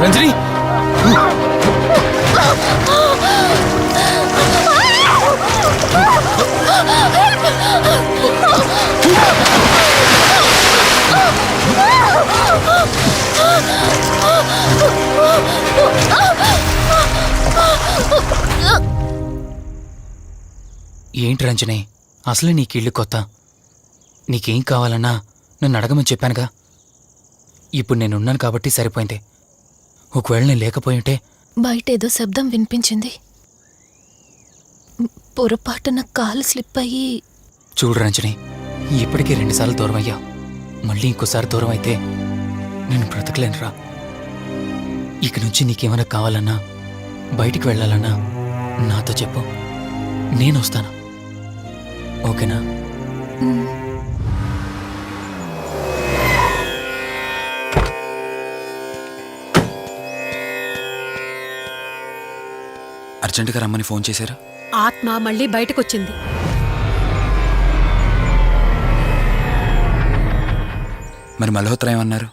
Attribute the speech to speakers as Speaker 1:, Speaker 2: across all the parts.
Speaker 1: రంజని ఏంటి రంజని, అసలు నీకిళ్ళు కొత్త. నీకేం కావాలన్నా నన్ను అడగమని చెప్పానుగా. ఇప్పుడు నేనున్నాను కాబట్టి సరిపోయింది. ఒకవేళ నేను లేకపోయింటే
Speaker 2: బయట ఏదో శబ్దం వినిపించింది. పొరపాటున కాలు స్లిప్ అయ్యి.
Speaker 1: చూడు రంజని, ఇప్పటికీ 2 సార్లు దూరం అయ్యా. మళ్ళీ ఇంకోసారి దూరం అయితే నేను బ్రతకలేనురా. ఇక నుంచి నీకేమైనా కావాలన్నా, బయటికి వెళ్ళాలన్నా నాతో చెప్పు, నేను వస్తాను. ఓకేనా? అర్జెంటుగా రమ్మని ఫోన్ చేశారు.
Speaker 3: ఆత్మ మళ్ళీ బయటకొచ్చింది.
Speaker 1: మరి మల్హోత్రా ఏమన్నారు?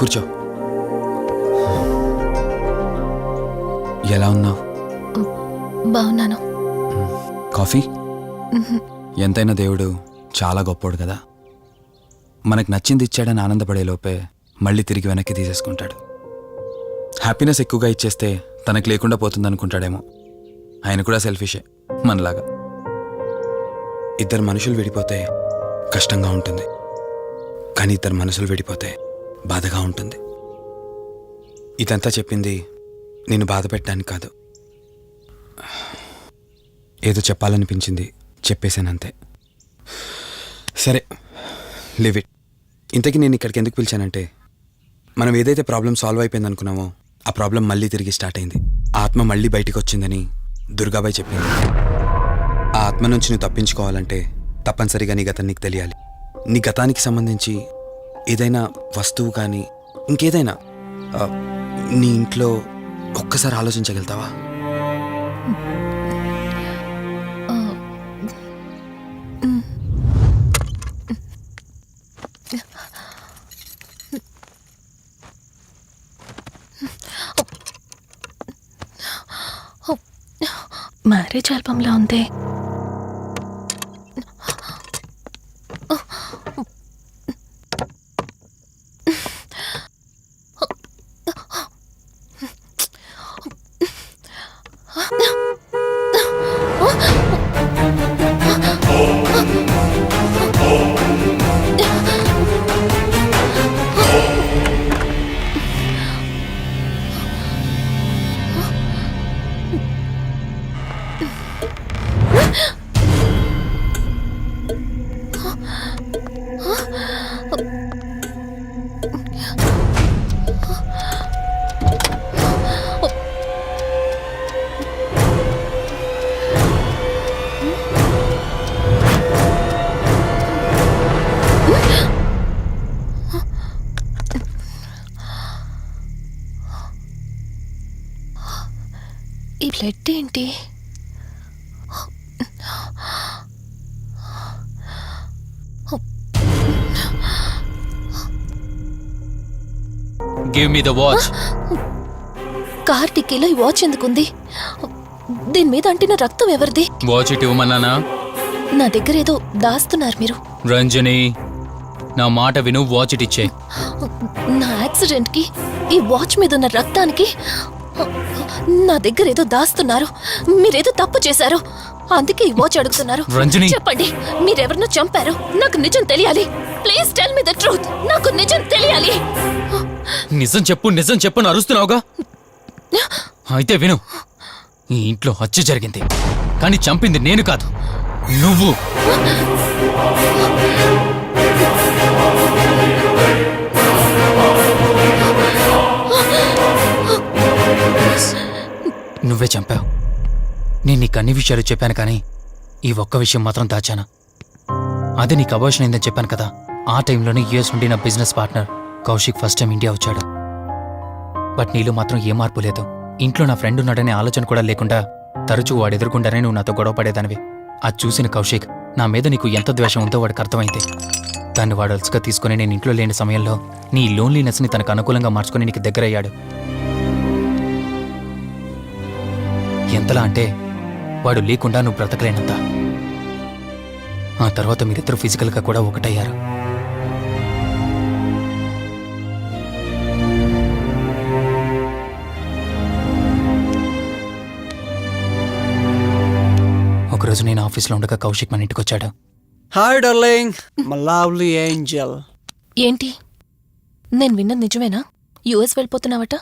Speaker 1: కూర్చో. ఎలా ఉన్నావు?
Speaker 2: బాగున్నాను.
Speaker 1: కాఫీ? ఎంతైనా దేవుడు చాలా గొప్పోడు కదా. మనకు నచ్చింది ఇచ్చాడని ఆనందపడే లోపే మళ్ళీ తిరిగి వెనక్కి తీసేసుకుంటాడు. హ్యాపీనెస్ ఎక్కువగా ఇచ్చేస్తే తనకు లేకుండా పోతుందనుకుంటాడేమో. ఆయన కూడా సెల్ఫిషే మనలాగా. ఇద్దరు మనుషులు విడిపోతే కష్టంగా ఉంటుంది, కానీ ఇద్దరు మనసులు విడిపోతే బాధగా ఉంటుంది. ఇదంతా చెప్పింది నేను బాధ పెట్టడానికి కాదు. ఏదో చెప్పాలనిపించింది, చెప్పేశానంతే. సరే, లివ్ ఇట్. ఇంతకీ నేను ఇక్కడికి ఎందుకు పిలిచానంటే, మనం ఏదైతే ప్రాబ్లం సాల్వ్ అయిపోయింది అనుకున్నామో ఆ ప్రాబ్లం మళ్ళీ తిరిగి స్టార్ట్ అయింది. ఆ ఆత్మ మళ్ళీ బయటికి వచ్చిందని దుర్గాబాయ్ చెప్పింది. ఆ ఆత్మ నుంచి నువ్వు తప్పించుకోవాలంటే తప్పనిసరిగా నీ గతం నీకు తెలియాలి. నీ గతానికి సంబంధించి ఏదైనా వస్తువు కానీ ఇంకేదైనా నీ ఇంట్లో ఒక్కసారి ఆలోచించగలుగుతావా?
Speaker 2: మ్యారేజ్ ఆల్బంలా ఉంది. ఈ బ్లడ్ ఏంటి?
Speaker 1: Give me the watch.
Speaker 2: కార్తికేలో ఈ వాచ్ ఎందుకుంది? దీని మీద అంటిన రక్తం ఎవరిది?
Speaker 1: వాచ్ ఇటు ఇవ్వమన్నానా?
Speaker 2: నా దగ్గర ఏదో దాస్తున్నారు మీరు.
Speaker 1: రంజని, నా మాట విను, వాచ్ ఇటు ఇచ్చే.
Speaker 2: నా యాక్సిడెంట్ కి ఈ వాచ్ మీద ఉన్న రక్తానికి నా దగ్గర ఏదో దాస్తున్నారు. మీరేదో తప్పు చేశారు, అందుకే ఈ వాచ్ అడుగుతున్నారు.
Speaker 4: రంజని.
Speaker 2: చెప్పండి, మీరెవరినో చంపారు. నాకు నిజం తెలియాలి. Please tell me the truth. నాకు నిజం తెలియాలి.
Speaker 4: నిజం చెప్పు అని అరుస్తున్నావుగా. అయితే విను, ఈ ఇంట్లో హత్య జరిగింది, కానీ చంపింది నేను కాదు, నువ్వు. నువ్వే చంపావు. నేను నీకు అన్ని విషయాలు చెప్పాను, కానీ ఈ ఒక్క విషయం మాత్రం దాచాను. అదే నీకు అబార్షన్ అయిందని చెప్పాను కదా. ఆ టైంలోనే యూఎస్ నుండి నా business partner Kaushik first time India వచ్చాడు. బట్ నీలో మాత్రం ఏ మార్పు లేదు. ఇంట్లో నా ఫ్రెండ్ ఉన్నాడనే ఆలోచన కూడా లేకుండా తరచూ వాడు ఎదుర్కొంటానే నువ్వు నాతో గొడవ పడేదానివి. అది చూసిన కౌశిక్ నా మీద నీకు ఎంత ద్వేషం ఉందో వాడికి అర్థమైంది. దాన్ని వాడు అలసుగా తీసుకుని నేను ఇంట్లో లేని సమయంలో నీ లోన్లీనెస్ని తనకు అనుకూలంగా మార్చుకుని నీకు దగ్గరయ్యాడు. ఎంతలా అంటే వాడు లేకుండా నువ్వు బ్రతకలేనంత. ఆ తర్వాత మీరిద్దరు ఫిజికల్గా కూడా ఒకటయ్యారు. ఒకరోజు నేను ఆఫీస్లో ఉండగా కౌశిక్ మన ఇంటికి వచ్చాడు.
Speaker 5: Hi darling, my lovely angel.
Speaker 2: ఏంటి, నేను విన్నది నిజమేనా? యుఎస్ వెళ్ళిపోతున్నావట?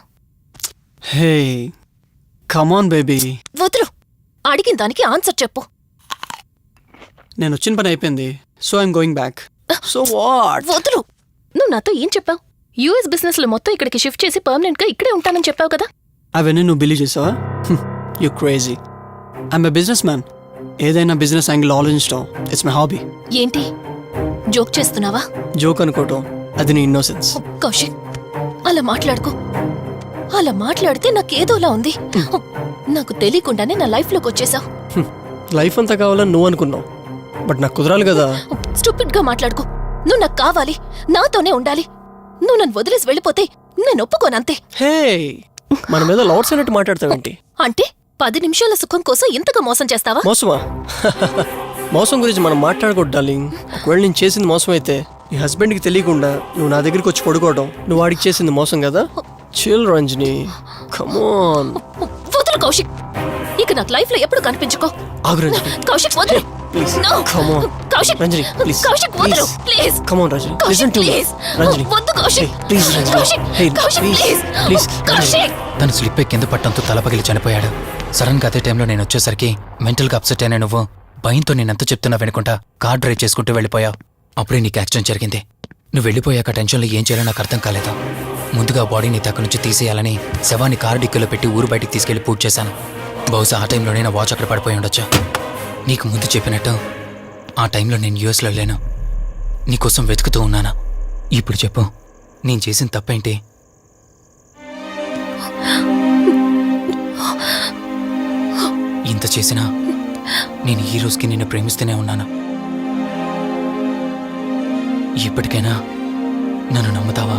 Speaker 5: Hey come on baby.
Speaker 2: వదులు, అడిగిన దానికి ఆన్సర్ చెప్పు.
Speaker 5: నేను వచ్చిన పని అయిపోయింది, so I'm going back. So what?
Speaker 2: వదులు. నువ్వు నాతో ఏం చెప్పావు? యుఎస్ బిజినెస్ లో మొత్తం ఇక్కడికి షిఫ్ట్ చేసి పర్మనెంట్ గా ఇక్కడే ఉంటానని చెప్పావు కదా.
Speaker 5: అవన్నీ నువ్వు బిలీవ్ చేసావా? You crazy. I'm a business man. ఏదైనా బిజినెస్ యాంగిల్ ఆలోచించడం ఇట్స్ మై హాబీ.
Speaker 2: ఏంటి, జోక్ చేస్తున్నావా?
Speaker 5: జోక్ అనుకోవటం అది నీ ఇన్నోసెన్స్.
Speaker 2: కౌశిక్, అలా మాట్లాడుకో. అలా మాట్లాడితే నాకేదోలా ఉంది. నాకు తెలియకుండానే నా లైఫ్ లోకి వచ్చేసావు.
Speaker 5: లైఫ్ అంతా కావాలని నువ్వు అనుకున్నావు, బట్ నాకు కుదరాలి కదా.
Speaker 2: స్టూపిడ్ గా మాట్లాడుకో. నువ్వు నాకు కావాలి, నాతోనే ఉండాలి. నువ్వు నన్ను వదిలేసి వెళ్ళిపోతే నేను ఒప్పుకోనంతే.
Speaker 5: హే మన మీద లవర్స్ అన్నట్టు మాట్లాడతావేంటి?
Speaker 2: అంటే 10 నిమిషాల సుఖం కోసం ఇంతగా మోసం చేస్తావా?
Speaker 5: మోసమా? మోసం గురించి మనం మాట్లాడకూడదు డార్లింగ్. ఒకవేళ నేను చేసింది మోసం అయితే నీ హస్బెండ్కి తెలియకుండా నువ్వు నా దగ్గరికి వచ్చి పడుకోవడం నువ్వు వాడికి చేసింది మోసం కదా. Chill Ranjani, come on.
Speaker 2: వదులు కౌశిక్, ఇక నాకు లైఫ్ లో ఎప్పుడు కనిపించుకో.
Speaker 5: ఆగు రంజని.
Speaker 2: కౌశిక్ వదులు.
Speaker 5: Please
Speaker 2: No.
Speaker 5: Come on.
Speaker 2: Kaushik,
Speaker 5: Ranjani please.
Speaker 2: Kaushik వదులు please.
Speaker 5: Come on Ranjani.
Speaker 2: Kaushik
Speaker 5: listen to me.
Speaker 2: Please.
Speaker 5: Ranjani
Speaker 2: వద్దు Kaushik.
Speaker 5: Please Ranjani.
Speaker 2: Kaushik,
Speaker 5: hey
Speaker 2: Kaushik
Speaker 5: please
Speaker 2: please.
Speaker 5: Please.
Speaker 2: Kaushik.
Speaker 4: తను స్లిప్ అయి కింద పట్టంతో తల పగిలి చనిపోయాడు. సడన్ గా అదే టైంలో నేను వచ్చేసరికి మెంటల్గా అప్సెట్ అయినా నువ్వు భయంతో నేనెంత చెప్తున్నా వినకుండా కార్ డ్రైవ్ చేసుకుంటూ వెళ్ళిపోయావు. అప్పుడే నీకు యాక్సిడెంట్ జరిగింది. నువ్వు వెళ్ళిపోయాక టెన్షన్లో ఏం చేయాలో నాకు అర్థం కాలేదు. ముందుగా బాడీని తక్కు నుంచి తీసేయాలని శవాన్ని కారు డిక్కీలో పెట్టి ఊరు బయటికి తీసుకెళ్లి పూజ చేశాను. బహుశా ఆ టైంలోనే నా వాచ్ అక్కడ పడిపోయి ఉండొచ్చు. నీకు ముందు చెప్పినట్టు ఆ టైంలో నేను యూఎస్లో లేను. నీకోసం వెతుకుతూ ఉన్నాను. ఇప్పుడు చెప్పు, నేను చేసిన తప్పేంటి? ఇంత చేసినా నేను ఈ రోజుకి నిన్ను ప్రేమిస్తూనే ఉన్నాను. ఇప్పటికైనా నన్ను నమ్ముతావా?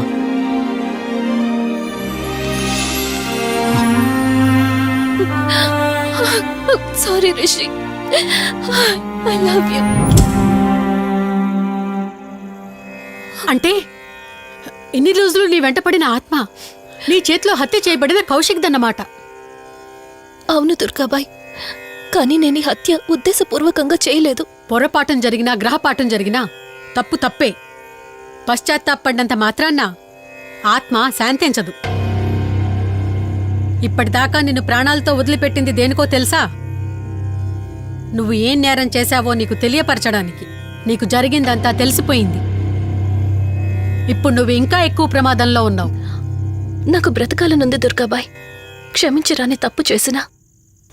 Speaker 2: Sorry Rishi, I love you.
Speaker 3: అంటే ఇన్ని రోజులు నీ వెంటపడిన ఆత్మ నీ చేతిలో హత్య చేయబడిన కౌశిక్ దన్నమాట.
Speaker 2: అవును దుర్గాబాయ్, కానీ నేను ఈ హత్య ఉద్దేశపూర్వకంగా చేయలేదు.
Speaker 3: పొరపాఠం జరిగినా గ్రహపాఠం జరిగినా తప్పు తప్పే. పశ్చాత్తాపడినంత మాత్రాన్న ఆత్మ శాంతించదు. ఇప్పటిదాకా నిన్ను ప్రాణాలతో వదిలిపెట్టింది దేనికో తెలుసా? నువ్వు ఏం నేరం చేశావో నీకు తెలియపరచడానికి. నీకు జరిగిందంతా తెలిసిపోయింది. ఇప్పుడు నువ్వు ఇంకా ఎక్కువ ప్రమాదంలో ఉన్నావు.
Speaker 2: నాకు బ్రతకాలనుంది దుర్గాబాయ్. క్షమించరాని తప్పు చేసినా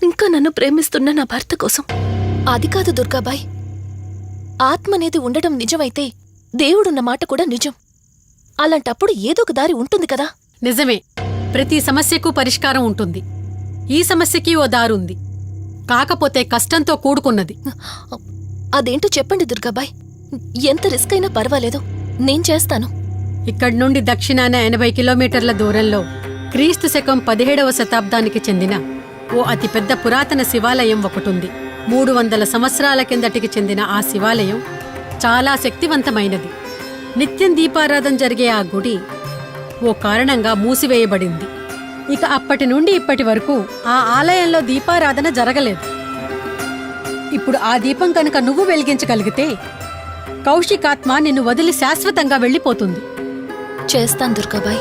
Speaker 2: ఇంకా నన్ను ప్రేమిస్తున్న నా భర్త కోసం. అది కాదు దుర్గాబాయ్, ఆత్మ అనేది ఉండడం నిజమైతే దేవుడున్న మాట కూడా నిజం. అలాంటప్పుడు ఏదో ఒక దారి ఉంటుంది కదా.
Speaker 3: నిజమే, ప్రతి సమస్యకు పరిష్కారం ఉంటుంది. ఈ సమస్యకి ఓ దారుంది, కాకపోతే కష్టంతో కూడుకున్నది.
Speaker 2: అదేంటో చెప్పండి దుర్గాబాయ్. ఎంత రిస్క్ అయినా పర్వాలేదు, నేను చేస్తాను.
Speaker 3: ఇక్కడి నుండి దక్షిణాన 80 కిలోమీటర్ల దూరంలో క్రీస్తు శకం 17వ శతాబ్దానికి చెందిన ఓ అతిపెద్ద పురాతన శివాలయం ఒకటుంది. 300 సంవత్సరాల కిందటికి చెందిన ఆ శివాలయం చాలా శక్తివంతమైనది. నిత్యం దీపారాధన జరిగే ఆ గుడి ఓ కారణంగా మూసివేయబడింది. ఇక అప్పటి నుండి ఇప్పటి వరకు ఆ ఆలయంలో దీపారాధన జరగలేదు. ఇప్పుడు ఆ దీపం కనుక నువ్వు వెలిగించగలిగితే కౌశికాత్మ నిన్ను వదిలి శాశ్వతంగా వెళ్ళిపోతుంది.
Speaker 2: చేస్తాను దుర్గాబాయ్.